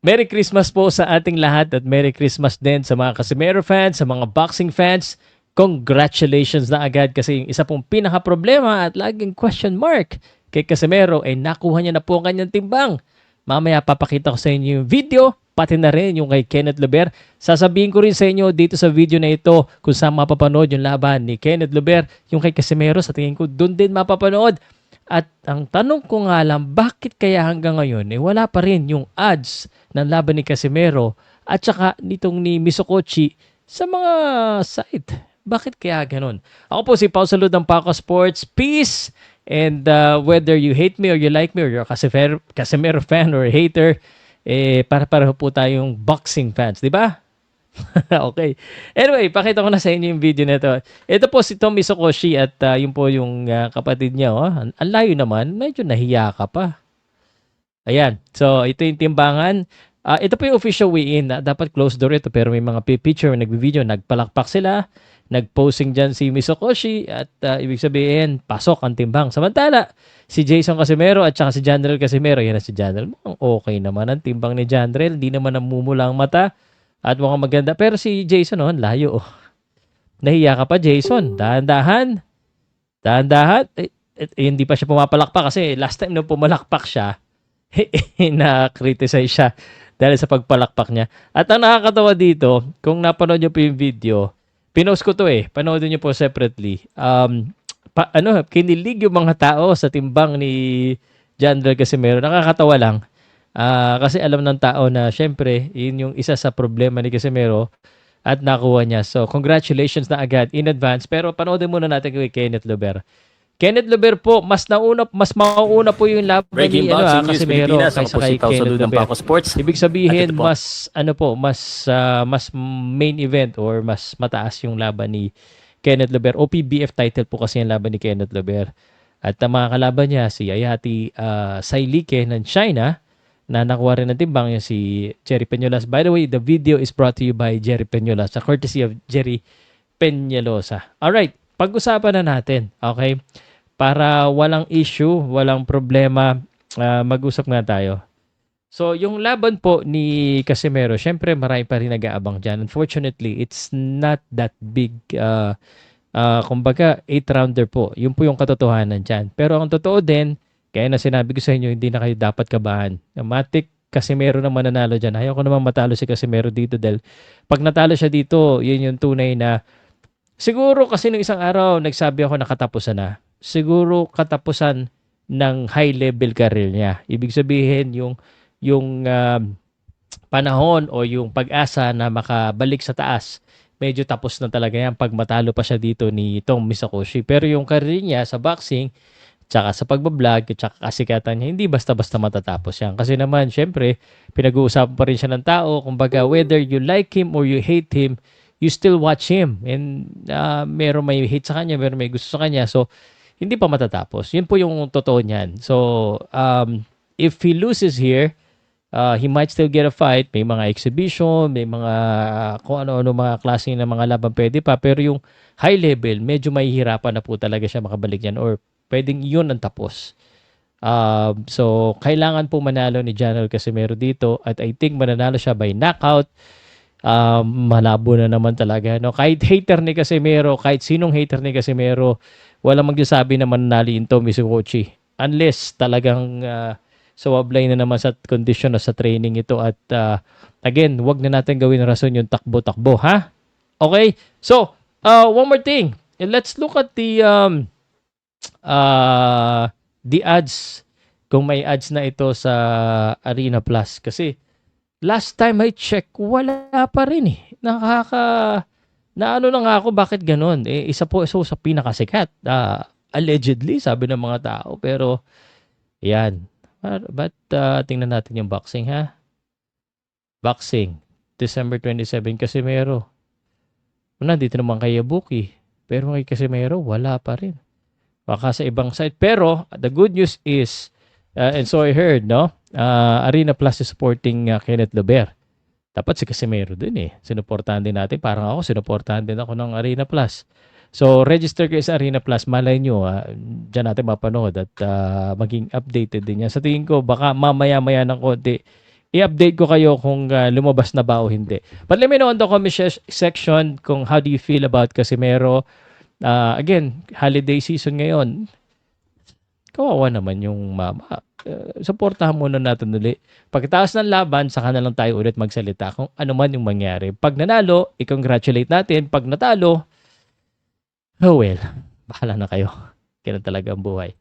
Merry Christmas po sa ating lahat at Merry Christmas din sa mga Casimero fans, sa mga boxing fans. Congratulations na agad kasi yung isa pong pinaka-problema at laging question mark kay Casimero ay nakuha niya na po ang kanyang timbang. Mamaya papakita ko sa inyo yung video, pati na rin yung kay Kenneth Luber. Sasabihin ko rin sa inyo dito sa video na ito kung saan mapapanood yung laban ni Kenneth Luber. Yung kay Casimero sa tingin ko doon din mapapanood. At ang tanong ko nga lang, bakit kaya hanggang ngayon wala pa rin yung odds ng laban ni Casimero at saka nitong ni Misokochi sa mga site? Bakit kaya ganun? Ako po si Pao Salud ng Paco Sports. Peace! And whether you hate me or you like me or you're a Casimero fan or hater, para po tayong boxing fans, di ba? Okay. Anyway, pakita ko na sa inyo yung video nito. Ito po si Tommy Sokoshi at yun po yung kapatid niya. Oh. Ang layo naman. Medyo nahiya ka pa. Ayan. So, ito yung timbangan. Ito po yung official weigh-in. Dapat closed door ito pero may mga picture, nagbi-video, nagpalakpak sila. Nag-posing dyan si Misokoshi at ibig sabihin, pasok ang timbang. Samantala, si Jason Casimero at saka si Janrel Casimero. Yan na si Janrel. Mukhang okay naman ang timbang ni Janrel. Di naman namumula ang mata. At mukhang maganda. Pero si Jason, oh, layo. Oh. Nahiya ka pa, Jason. Dahan-dahan. Dahan-dahan. Hindi pa siya pumapalakpak kasi last time na pumalakpak siya, na-criticize siya dahil sa pagpalakpak niya. At ang nakakatawa dito, kung napanood niyo po yung video, pinost ko to Panoodin niyo po separately. Kinilig yung mga tao sa timbang ni John Del Casimero. Nakakatawa lang. Kasi alam ng tao na syempre, yun yung isa sa problema ni Casimero at nakuha niya. So, congratulations na agad in advance. Pero panoodin muna natin kay Kenneth Luber. Kenneth Luber po, mas mauuna po yung laban Breaking ni Boxing News Casimero Pilipinas, ako kaysa po si kay Pao Kenneth Salud ng Luber. Paco Sports. Ibig At sabihin, ito po. mas main event or mas mataas yung laban ni Kenneth Luber. OPBF title po kasi yung laban ni Kenneth Luber. At ang mga kalaban niya, si Ayati Sailike ng China, na nakuha rin ng timbang yung si Jerry Peñalosa. By the way, the video is brought to you by Jerry Peñalosa, courtesy of Jerry Peñalosa. Alright, pag-usapan na natin, okay? Para walang issue, walang problema, mag-usap nga tayo. So, yung laban po ni Casimero, syempre marami pa rin nag-aabang dyan. Unfortunately, it's not that big. Kumbaga, 8-rounder po. Yun po yung katotohanan dyan. Pero ang totoo din, kaya na sinabi ko sa inyo, hindi na kayo dapat kabahan. Matik, Casimero na mananalo dyan. Ayaw ko naman matalo si Casimero dito dahil pag natalo siya dito, yun yung tunay na siguro kasi nung isang araw, nagsabi ako nakatapusan na. Siguro katapusan ng high level career niya. Ibig sabihin, yung panahon o yung pag-asa na makabalik sa taas, medyo tapos na talaga yan pag matalo pa siya dito ni Tom Misakoshi. Pero yung career niya sa boxing, tsaka sa pagbablog, tsaka kasikatan niya, hindi basta-basta matatapos yan. Kasi naman, syempre, pinag-uusapan pa rin siya ng tao. Kumbaga, whether you like him or you hate him, you still watch him. And meron may hate sa kanya, meron may gusto sa kanya. So, hindi pa matatapos. Yun po yung totoo niyan. So, if he loses here, he might still get a fight. May mga exhibition, may mga kung ano-ano mga klase ng mga laban pwede pa. Pero yung high level, medyo mahihirapan na po talaga siya makabalik yan or pwedeng yun ang tapos. So, kailangan po manalo ni Janel Casimero dito at I think mananalo siya by knockout. Malabo na naman talaga. No? Kahit hater ni Casimero, kahit sinong hater ni Casimero, walang magsasabi na mananalo yung Tommy Sukochi. Unless talagang suwablay na naman sa condition o sa training ito. At again, wag na natin gawin rason yung takbo-takbo. Ha? Okay? So, one more thing. Let's look at the ads, kung may ads na ito sa Arena Plus. Kasi last time I check, wala pa rin na ano na nga ako, bakit ganun? Isa po sa pinakasikat. Allegedly, sabi ng mga tao. Pero, yan. But tingnan natin yung boxing, ha? Boxing. December 27, Casimero. Dito naman kay Yabuki. Pero kay Casimero, wala pa rin. Baka sa ibang site. Pero, the good news is, and so I heard, no? Arena Plus is supporting Kenneth Luber. Dapat si Casimero din sinuportahan din natin. Parang ako, sinuportahan din ako ng Arena Plus. So, register kayo sa Arena Plus. Malay nyo, dyan natin mapanood at maging updated din yan. Sa tingin ko, baka mamaya-maya ng konti, i-update ko kayo kung lumabas na ba o hindi. But let me know on the comment section kung how do you feel about Casemiro. Again, holiday season ngayon. Kawawa naman yung mama. Suportahan muna natin ulit. Pagkatapos ng laban, saka na lang tayo ulit magsalita kung ano man yung mangyari. Pag nanalo, i-congratulate natin. Pag natalo, oh well, bahala na kayo. Kaya talaga ang buhay.